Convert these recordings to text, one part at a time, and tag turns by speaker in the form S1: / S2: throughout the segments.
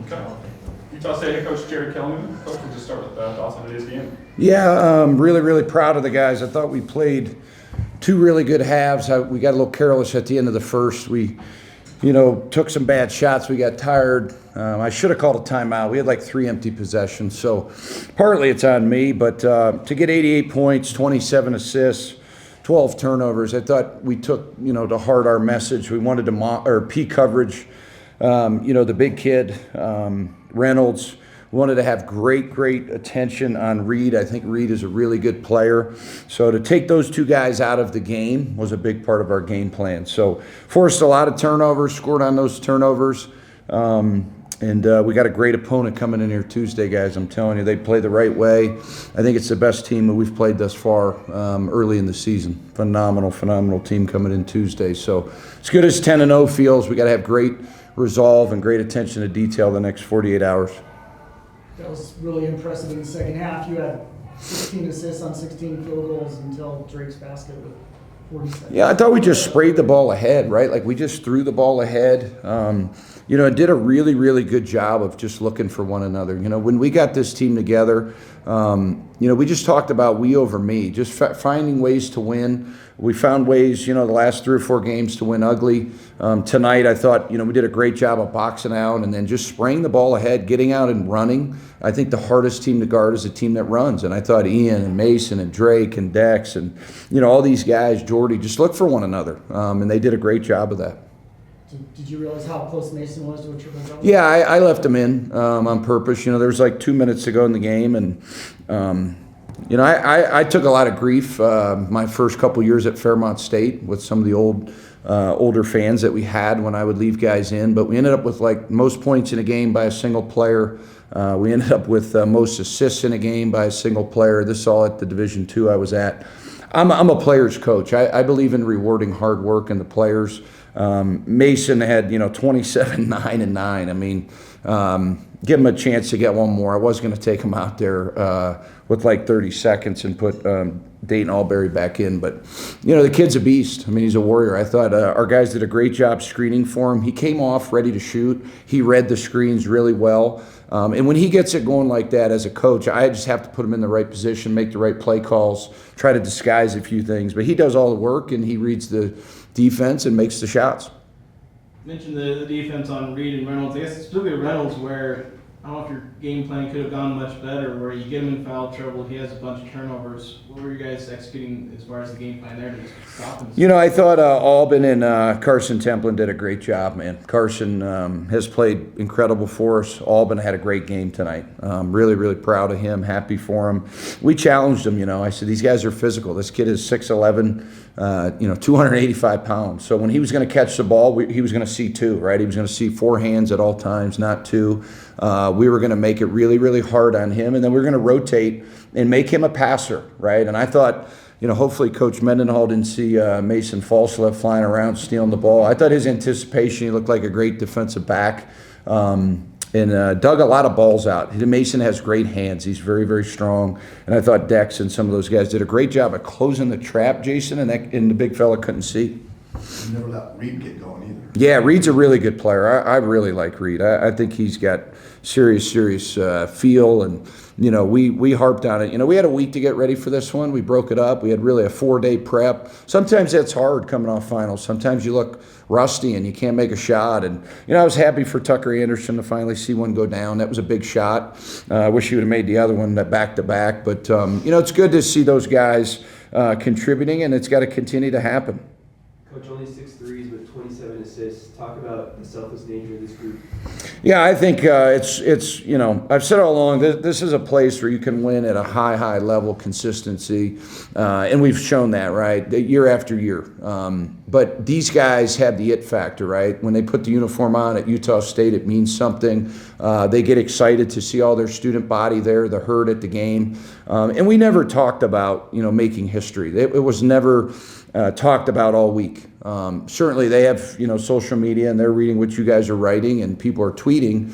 S1: Okay. Utah State head coach Jerrod Calhoun. Coach, we'll just start with thoughts on today's game.
S2: Yeah, really proud of the guys. I thought we played two really good halves. We got a little careless at the end of the first. We, took some bad shots. We got tired. I should have called a timeout. We had like 3 empty possessions. So partly it's on me, but to get 88 points, 27 assists, 12 turnovers, I thought we took, to heart our message. We wanted to P coverage. The big kid, Reynolds, wanted to have great attention on Reed. I think Reed is a really good player. So to take those two guys out of the game was a big part of our game plan. So forced a lot of turnovers, scored on those turnovers. And we got a great opponent coming in here Tuesday, guys. I'm telling you, they play the right way. I think it's the best team that we've played thus far early in the season. Phenomenal team coming in Tuesday. So as good as 10-0 feels, we got to have great resolve and great attention to detail the next 48 hours.
S3: That was really impressive in the second half. You had 16 assists on 16 field goals until Drake's basket with 40 seconds.
S2: Yeah, I thought we just sprayed the ball ahead, right? Like we just threw the ball ahead. It did a really good job of just looking for one another. When we got this team together, we just talked about we over me, just finding ways to win. We found ways, the last 3 or 4 games to win ugly. Tonight, I thought, we did a great job of boxing out and then just spraying the ball ahead, getting out and running. I think the hardest team to guard is a team that runs. And I thought Ian and Mason and Drake and Dex and, all these guys, Jordy, just look for one another. And they did a great job of that.
S3: Did you realize how close Mason was to a triple double?
S2: Yeah, I left him in on purpose. There was like 2 minutes to go in the game, and I took a lot of grief my first couple years at Fairmont State with some of the older fans that we had when I would leave guys in. But we ended up with like most points in a game by a single player. We ended up with most assists in a game by a single player. This all at the Division II I was at. I'm a player's coach. I believe in rewarding hard work and the players. Mason had 27, 9, and 9. I mean, give him a chance to get one more. I was going to take him out there with like 30 seconds and put Dayton Albury back in, but the kid's a beast. I mean, he's a warrior. I thought our guys did a great job screening for him. He came off ready to shoot. He read the screens really well. And when he gets it going like that as a coach, I just have to put him in the right position, make the right play calls, try to disguise a few things. But he does all the work, and he reads the defense and makes the shots.
S4: You mentioned the defense on Reed and Reynolds. I guess specifically Reynolds, where I don't know if your game plan could have gone much better, where you get him in foul trouble, he has a bunch of turnovers. What were you guys executing as far as the game plan there to stop him?
S2: I thought Albin and Carson Templin did a great job, man. Carson has played incredible for us. Albin had a great game tonight. Really proud of him, happy for him. We challenged him, I said, these guys are physical. This kid is 6'11", 285 pounds. So when he was going to catch the ball, he was going to see 2, right? He was going to see 4 hands at all times, not 2. We were going to make it really hard on him, and then we were going to rotate and make him a passer, right? And I thought, hopefully Coach Mendenhall didn't see Mason Falslev flying around stealing the ball. I thought his anticipation, he looked like a great defensive back, and dug a lot of balls out. Mason has great hands. He's very strong, and I thought Dex and some of those guys did a great job of closing the trap, Jason, and the big fella couldn't see.
S5: You never let Reed get going either.
S2: Yeah, Reed's a really good player. I really like Reed. I think he's got serious feel, and we harped on it. We had a week to get ready for this one. We broke it up. We had really a 4-day prep. Sometimes that's hard coming off finals. Sometimes you look rusty and you can't make a shot. And I was happy for Tucker Anderson to finally see one go down. That was a big shot. I wish he would have made the other one back to back. But it's good to see those guys contributing, and it's got to continue to happen.
S6: Coach, only 6 threes with 27 assists. Talk about the selfless nature of this group.
S2: Yeah, I think it's I've said all along, this is a place where you can win at a high level consistency, and we've shown that, right, year after year. But these guys have the it factor, right? When they put the uniform on at Utah State, it means something. They get excited to see all their student body there, the herd at the game. And we never talked about, making history. It was never talked about all week. Certainly they have, social media, and they're reading what you guys are writing and people are tweeting.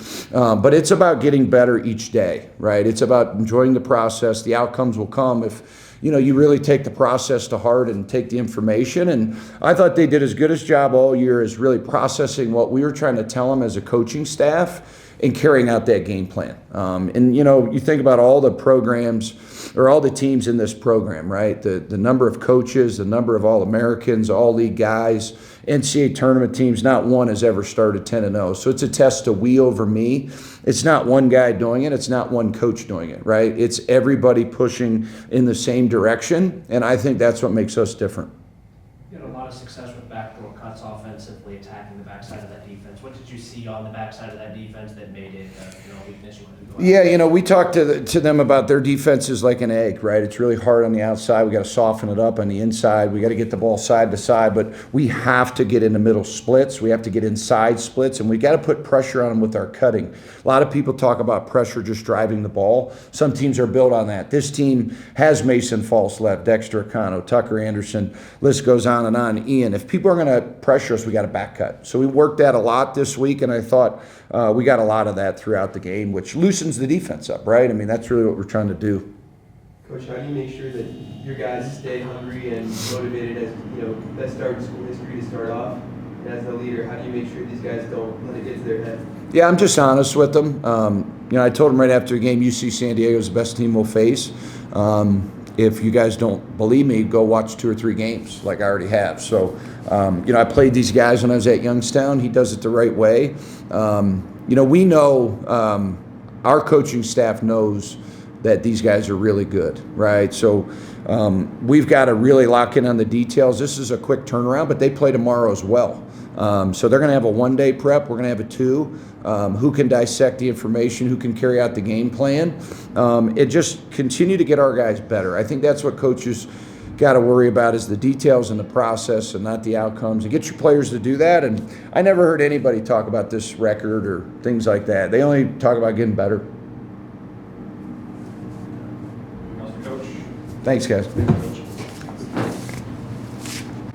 S2: But it's about getting better each day, right? It's about enjoying the process. The outcomes will come if, you really take the process to heart and take the information. And I thought they did as good a job all year as really processing what we were trying to tell them as a coaching staff and carrying out that game plan. And you know, you think about all the programs or all the teams in this program, right? The number of coaches, the number of All-Americans, all-league guys, NCAA tournament teams, not one has ever started 10-0. So it's a test to we over me. It's not one guy doing it. It's not one coach doing it, right? It's everybody pushing in the same direction, and I think that's what makes us different.
S7: You had a lot of success with backdoor cuts offensively, attacking the backside of that defense. What did you see on the backside of that defense that made it a weakness you wanted to go after?
S2: Yeah, you know, we talked to them about their defense is like an egg, right? It's really hard on the outside. We got to soften it up on the inside. We got to get the ball side to side, but we have to get into middle splits. We have to get inside splits, and we got to put pressure on them with our cutting. A lot of people talk about pressure just driving the ball. Some teams are built on that. This team has Mason False left, Dexter Acano, Tucker Anderson, list goes on and on. Ian, if people are going to pressure us, we got to back cut. So we worked that a lot this week, and I thought we got a lot of that throughout the game, which loosens the defense up, right? I mean, that's really what we're trying to do.
S6: Coach, how do you make sure that your guys stay hungry and motivated as, you know, best start in school history to start off? And as the leader, how do you make sure these guys don't let it get to their head?
S2: Yeah, I'm just honest with them. You know, I told them right after the game, UC San Diego is the best team we'll face. If you guys don't believe me, go watch 2 or 3 games like I already have. So, you know, I played these guys when I was at Youngstown. He does it the right way. You know, we know our coaching staff knows that these guys are really good, right? So we've got to really lock in on the details. This is a quick turnaround, but they play tomorrow as well. So they're going to have a 1-day prep. We're going to have a 2. Who can dissect the information, who can carry out the game plan. It just continue to get our guys better. I think that's what coaches got to worry about is the details and the process and not the outcomes. And get your players to do that. And I never heard anybody talk about this record or things like that. They only talk about getting better.
S1: Anything else for Coach?
S2: Thanks, guys.
S1: Coach